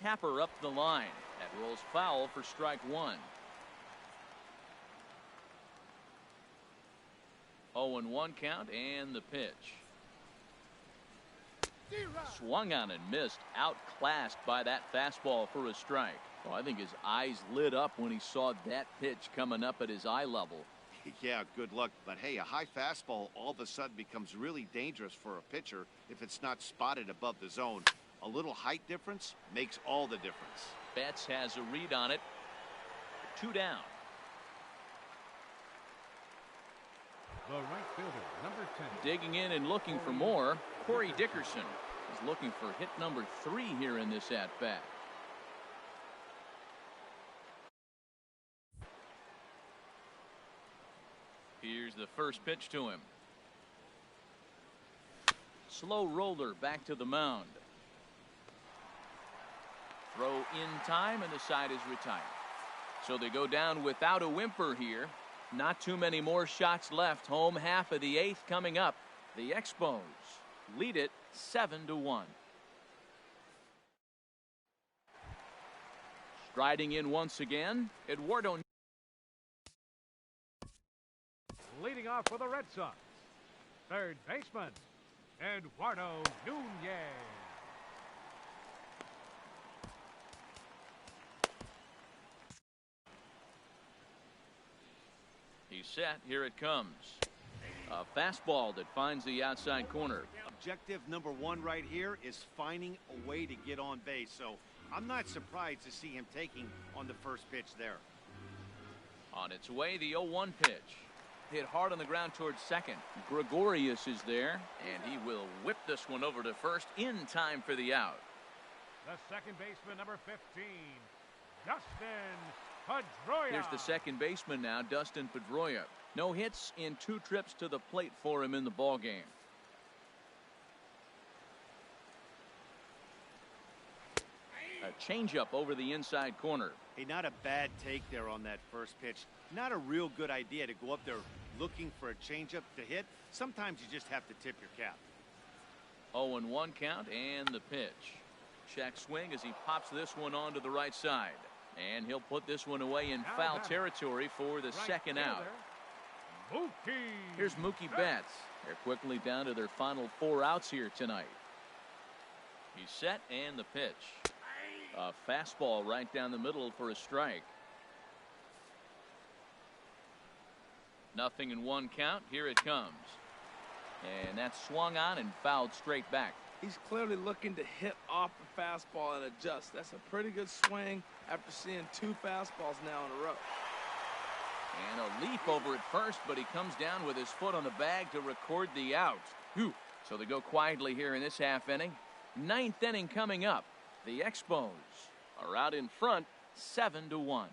Tapper up the line. That rolls foul for strike one. 0-1 count and the pitch. Swung on and missed. Outclassed by that fastball for a strike. Well, I think his eyes lit up when he saw that pitch coming up at his eye level. Yeah, good luck. But hey, a high fastball all of a sudden becomes really dangerous for a pitcher if it's not spotted above the zone. A little height difference makes all the difference. Betts has a read on it. 2 down. The right fielder, number 10. Digging in and looking for more, Corey Dickerson is looking for hit number 3 here in this at-bat. Here's the first pitch to him. Slow roller back to the mound. Throw in time and the side is retired. So they go down without a whimper here. Not too many more shots left. Home half of the 8th coming up. The Expos lead it 7-1. Striding in once again, Eduardo. Leading off for the Red Sox, third baseman, Eduardo Nunez. He's set. Here it comes. A fastball that finds the outside corner. Objective number 1 right here is finding a way to get on base. So I'm not surprised to see him taking on the first pitch there. On its way, the 0-1 pitch. Hit hard on the ground towards second. Gregorius is there, and he will whip this one over to first in time for the out. The second baseman, number 15, Dustin Pedroia. Here's the second baseman now, Dustin Pedroia. No hits in 2 trips to the plate for him in the ballgame. A changeup over the inside corner. Hey, not a bad take there on that first pitch. Not a real good idea to go up there looking for a changeup to hit. Sometimes you just have to tip your cap. 0-1 count and the pitch. Check swing as he pops this one onto the right side. And he'll put this one away in Now foul back. territory for the Right second out. fielder, Mookie. Here's Mookie Betts. They're quickly down to their final 4 outs here tonight. He's set, and the pitch. A fastball right down the middle for a strike. 0-1 count. Here it comes. And that's swung on and fouled straight back. He's clearly looking to hit off the fastball and adjust. That's a pretty good swing after seeing 2 fastballs now in a row. And a leap over at first, but he comes down with his foot on the bag to record the out. Whew. So they go quietly here in this half inning. 9th inning coming up. The Expos are out in front, 7-1.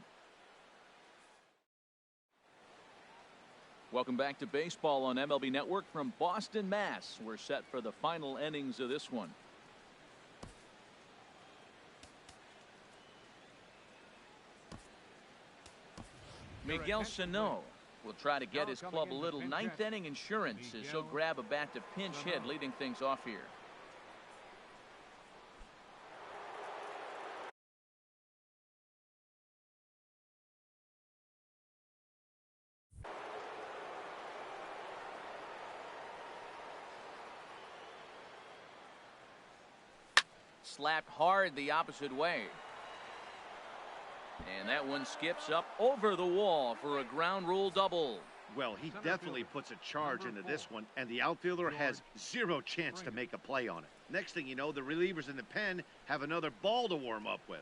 Welcome back to baseball on MLB Network from Boston, Mass. We're set for the final innings of this one. Miguel Sano will try to get his club a little 9th inning insurance as he'll grab a bat to pinch hit, leading things off here. Slapped hard the opposite way. And that one skips up over the wall for a ground rule double. Well, he definitely puts a charge into this one, and the outfielder has 0 chance to make a play on it. Next thing you know, the relievers in the pen have another ball to warm up with.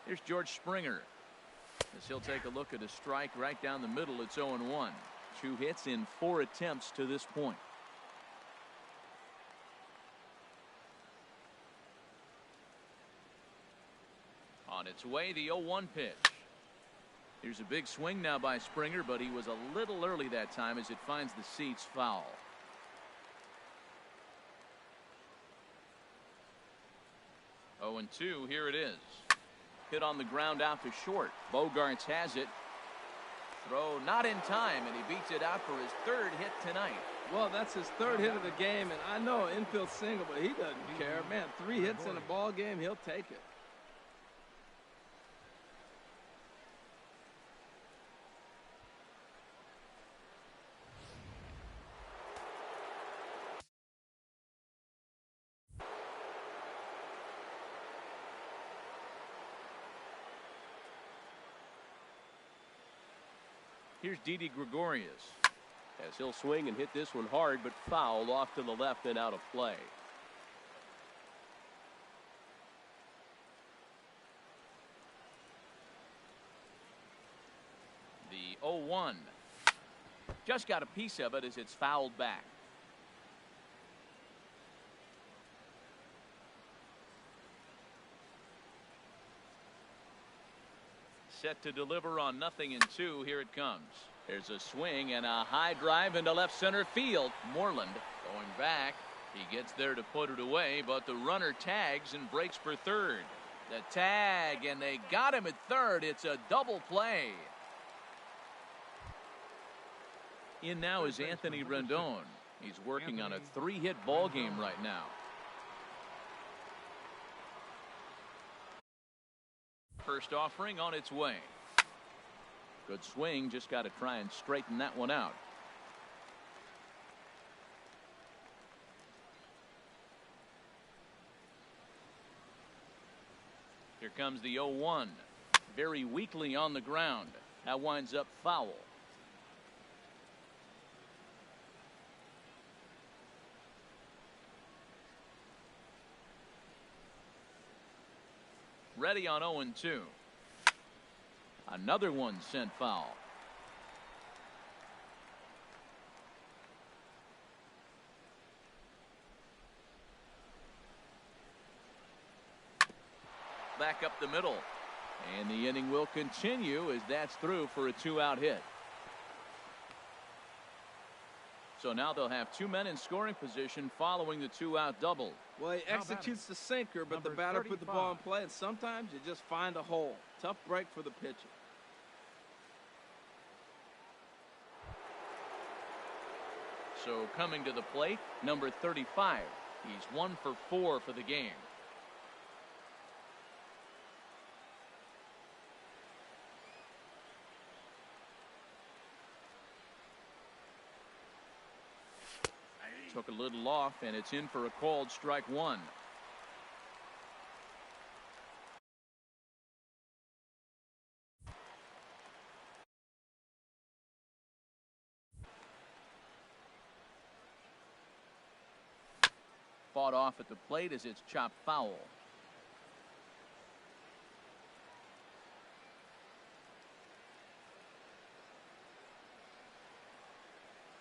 Here's George Springer as he'll take a look at a strike right down the middle. It's 0-1. 2 hits in 4 attempts to this point. On its way, the 0-1 pitch. Here's a big swing now by Springer, but he was a little early that time as it finds the seats foul. Oh, 0-2. Here it is. Hit on the ground out to short. Bogarts has it. Throw not in time, and he beats it out for his 3rd hit tonight. Well, that's his 3rd hit of the game, and I know infield single, but he doesn't care. Man, 3 hits in a ball game, he'll take it. Here's Didi Gregorius. As he'll swing and hit this one hard, but fouled off to the left and out of play. The 0-1. Just got a piece of it as it's fouled back. Set to deliver on 0-2. Here it comes. There's a swing and a high drive into left center field. Moreland going back. He gets there to put it away, but the runner tags and breaks for 3rd. The tag, and they got him at 3rd. It's a double play. In now is Anthony Rendon. He's working on a 3-hit ball game right now. First offering on its way. Good swing, just got to try and straighten that one out. Here comes the 0-1. Very weakly on the ground. That winds up foul. Ready on 0-2. Another one sent foul. Back up the middle. And the inning will continue as that's through for a 2-out hit. So now they'll have 2 men in scoring position following the 2-out double. Well, he executes the sinker, but the batter put the ball in play, and sometimes you just find a hole. Tough break for the pitcher. So coming to the plate, number 35. He's 1 for 4 for the game. Took a little off, and it's in for a called strike one. Fought off at the plate as it's chopped foul.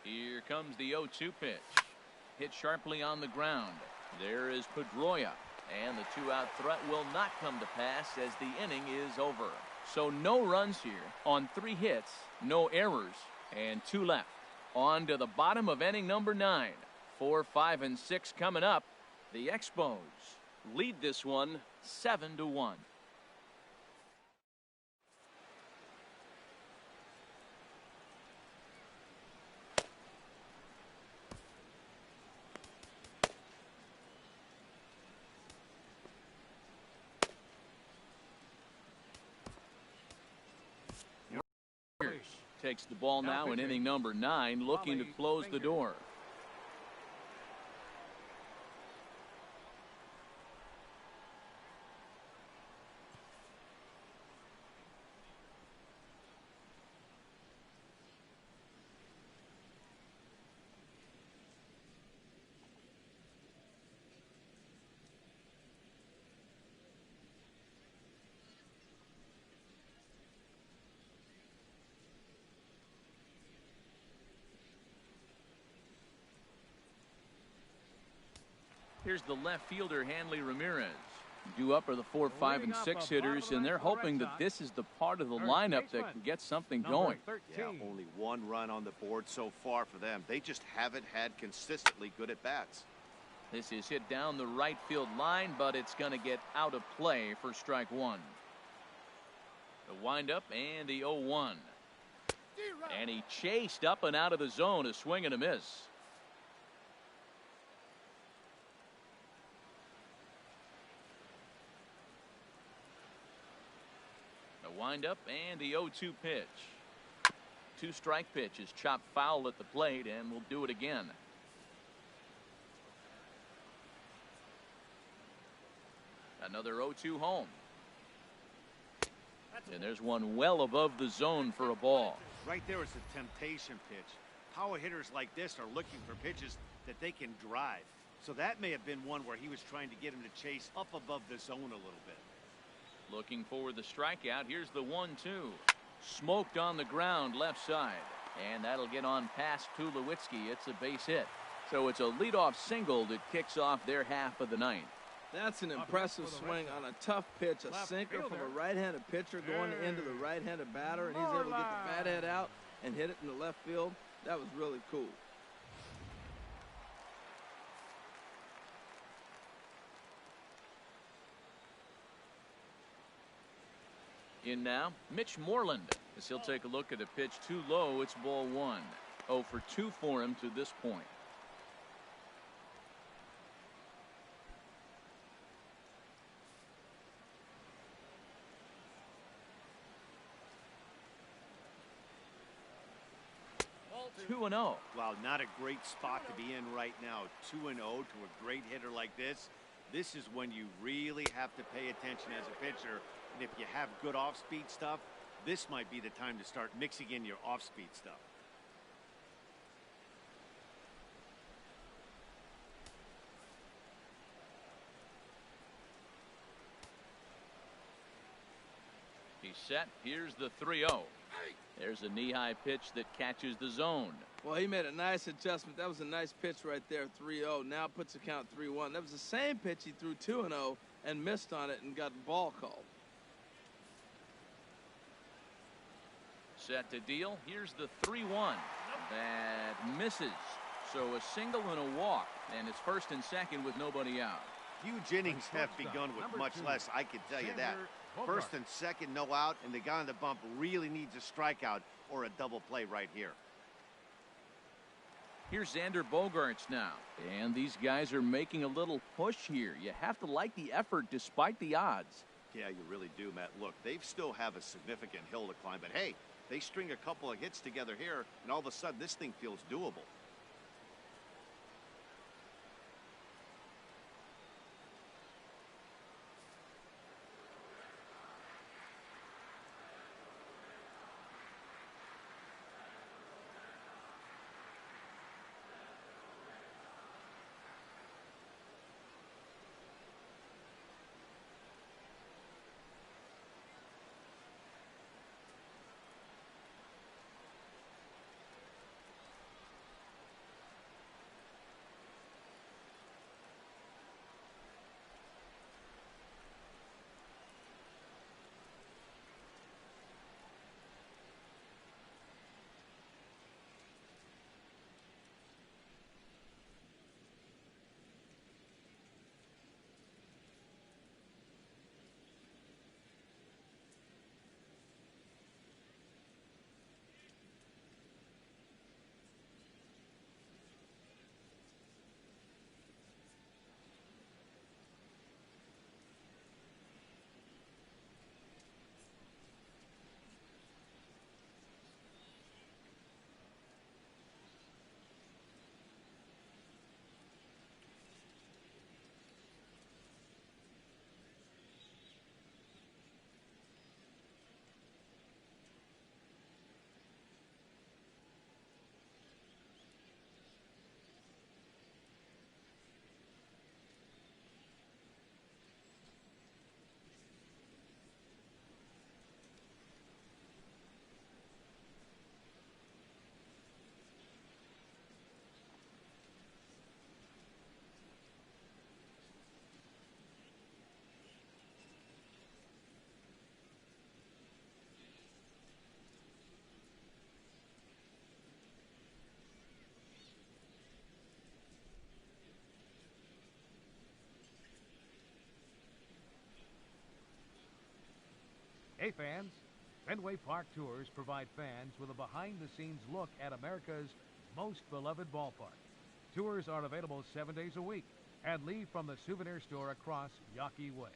Here comes the 0-2 pitch. Hit sharply on the ground. There is Pedroia, and the 2-out threat will not come to pass as the inning is over. So no runs here on 3 hits, no errors, and 2 left. On to the bottom of inning number 9. 4, 5, and 6 coming up. The Expos lead this one 7-1. Takes the ball now in inning number 9, looking to close the door. Here's the left fielder, Hanley Ramirez. Due up are the 4, 5, and 6 hitters, and they're hoping that this is the part of the lineup that can get something going. Yeah, only 1 run on the board so far for them. They just haven't had consistently good at-bats. This is hit down the right field line, but it's going to get out of play for strike one. The windup and the 0-1. And he chased up and out of the zone, a swing and a miss. Windup and the 0-2 pitch. 2-strike pitch is chopped foul at the plate, and we'll do it again. Another 0-2 home. And there's one well above the zone for a ball. Right there is a temptation pitch. Power hitters like this are looking for pitches that they can drive. So that may have been one where he was trying to get him to chase up above the zone a little bit. Looking for the strikeout. Here's the 1-2. Smoked on the ground left side. And that'll get on past Tulowitzki. It's a base hit. So it's a leadoff single that kicks off their half of the ninth. That's an impressive swing on a tough pitch. A sinker from a right-handed pitcher going into the right-handed batter. And he's able to get the bat head out and hit it in the left field. That was really cool. In now, Mitch Moreland, as he'll take a look at a pitch too low. It's ball 1. 0 for 2 for him to this point. Ball 2-0. Wow, not a great spot to be in right now. 2-0 to a great hitter like this. This is when you really have to pay attention as a pitcher. And if you have good off-speed stuff, this might be the time to start mixing in your off-speed stuff. He's set. Here's the 3-0. There's a knee-high pitch that catches the zone. Well, he made a nice adjustment. That was a nice pitch right there, 3-0. Now puts the count 3-1. That was the same pitch he threw 2-0 and missed on it and got the ball called. Set to deal. Here's the 3-1. That misses. So a single and a walk, and it's first and second with nobody out. Huge innings have begun with much less, I can tell you that. First and second, no out, and the guy on the bump really needs a strikeout or a double play right here. Here's Xander Bogaerts now. And these guys are making a little push here. You have to like the effort despite the odds. Yeah, you really do, Matt. Look, they still have a significant hill to climb, but hey, they string a couple of hits together here, and all of a sudden this thing feels doable. Hey fans, Fenway Park Tours provide fans with a behind-the-scenes look at America's most beloved ballpark. Tours are available 7 days a week and leave from the souvenir store across Yawkey Way.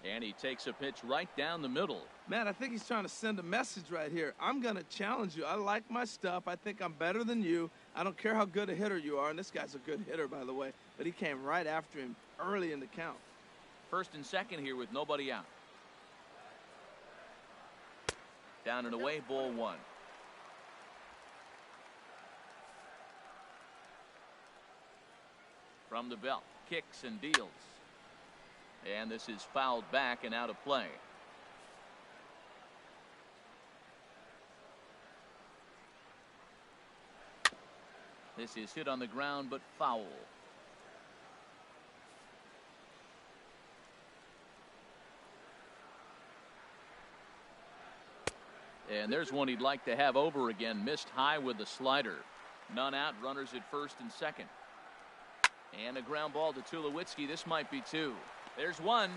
And he takes a pitch right down the middle. Man, I think he's trying to send a message right here. I'm going to challenge you. I like my stuff. I think I'm better than you. I don't care how good a hitter you are. And this guy's a good hitter, by the way. But he came right after him early in the count. First and second here with nobody out. Down and away, ball one. From the belt, kicks and deals. And this is fouled back and out of play. This is hit on the ground, but foul. And there's one he'd like to have over again. Missed high with the slider. None out, runners at first and second. And a ground ball to Tulowitzki. This might be two. There's one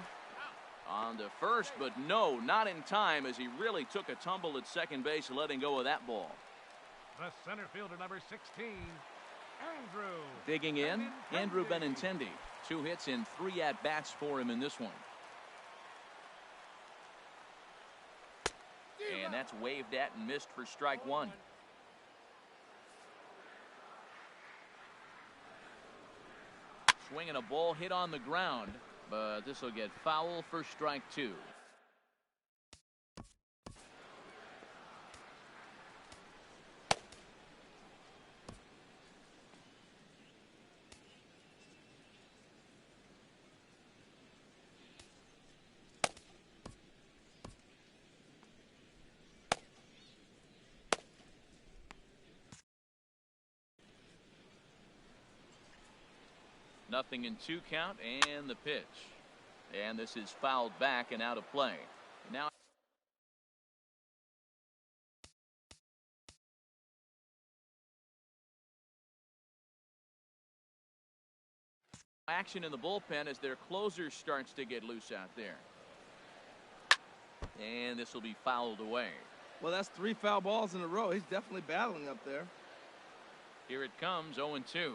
on the first, but no, not in time, as he really took a tumble at second base, letting go of that ball. The center fielder, number 16, Andrew. Digging in, Andrew Benintendi. 2 hits and 3 at-bats for him in this one. And that's waved at and missed for strike one. Swinging a ball hit on the ground, but this will get foul for strike two. Nothing in 2 count, and the pitch. And this is fouled back and out of play. Now action in the bullpen as their closer starts to get loose out there. And this will be fouled away. Well, that's 3 foul balls in a row. He's definitely battling up there. Here it comes, 0-2.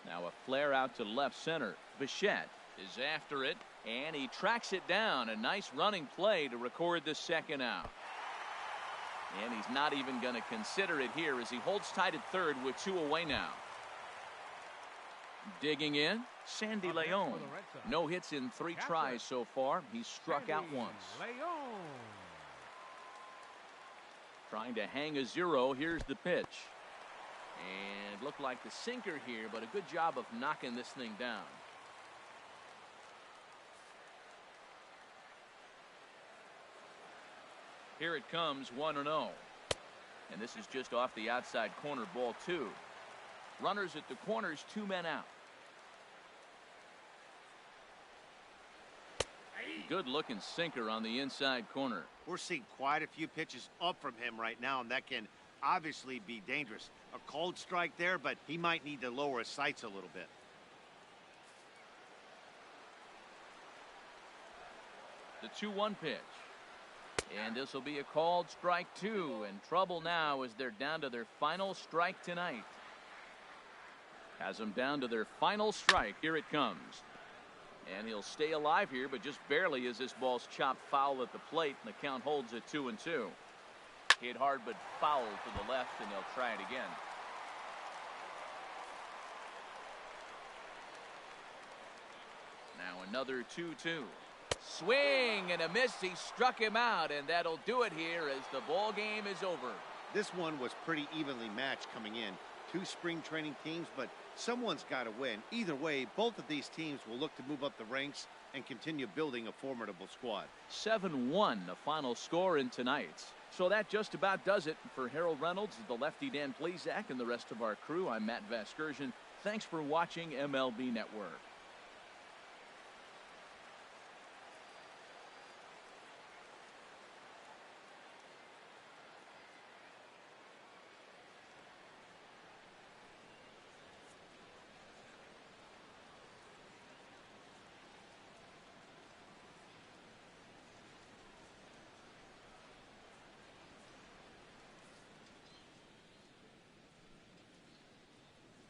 Now a flare out to left center. Bichette is after it, and he tracks it down. A nice running play to record the second out. And he's not even going to consider it here as he holds tight at third with 2 away now. Digging in, Sandy Leon. No hits in 3 tries so far. He's struck out once. Trying to hang a 0. Here's the pitch. And looked like the sinker here, but a good job of knocking this thing down. Here it comes, 1-0. And this is just off the outside corner, ball 2. Runners at the corners, 2 men out. Good looking sinker on the inside corner. We're seeing quite a few pitches up from him right now, and that can obviously be dangerous. A cold strike there, but he might need to lower his sights a little bit. The 2-1 pitch. And this will be a called strike 2. And trouble now as they're down to their final strike tonight. Has them down to their final strike. Here it comes. And he'll stay alive here, but just barely as this ball's chopped foul at the plate, and the count holds at 2-2. Hit hard but foul to the left, and they'll try it again. Now another 2-2. Swing and a miss. He struck him out, and that'll do it here as the ball game is over. This one was pretty evenly matched coming in. 2 spring training teams, but someone's got to win. Either way, both of these teams will look to move up the ranks and continue building a formidable squad. 7-1, the final score in tonight's. So that just about does it for Harold Reynolds, the lefty Dan Plesac, and the rest of our crew. I'm Matt Vasgersian. Thanks for watching MLB Network.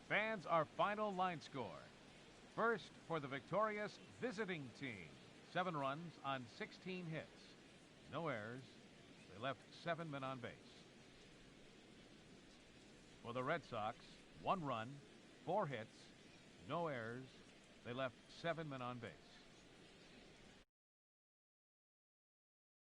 Fans, our final line score. First for the victorious visiting team. 7 runs on 16 hits. No errors. They left 7 men on base. For the Red Sox, 1 run, 4 hits, no errors. They left 7 men on base.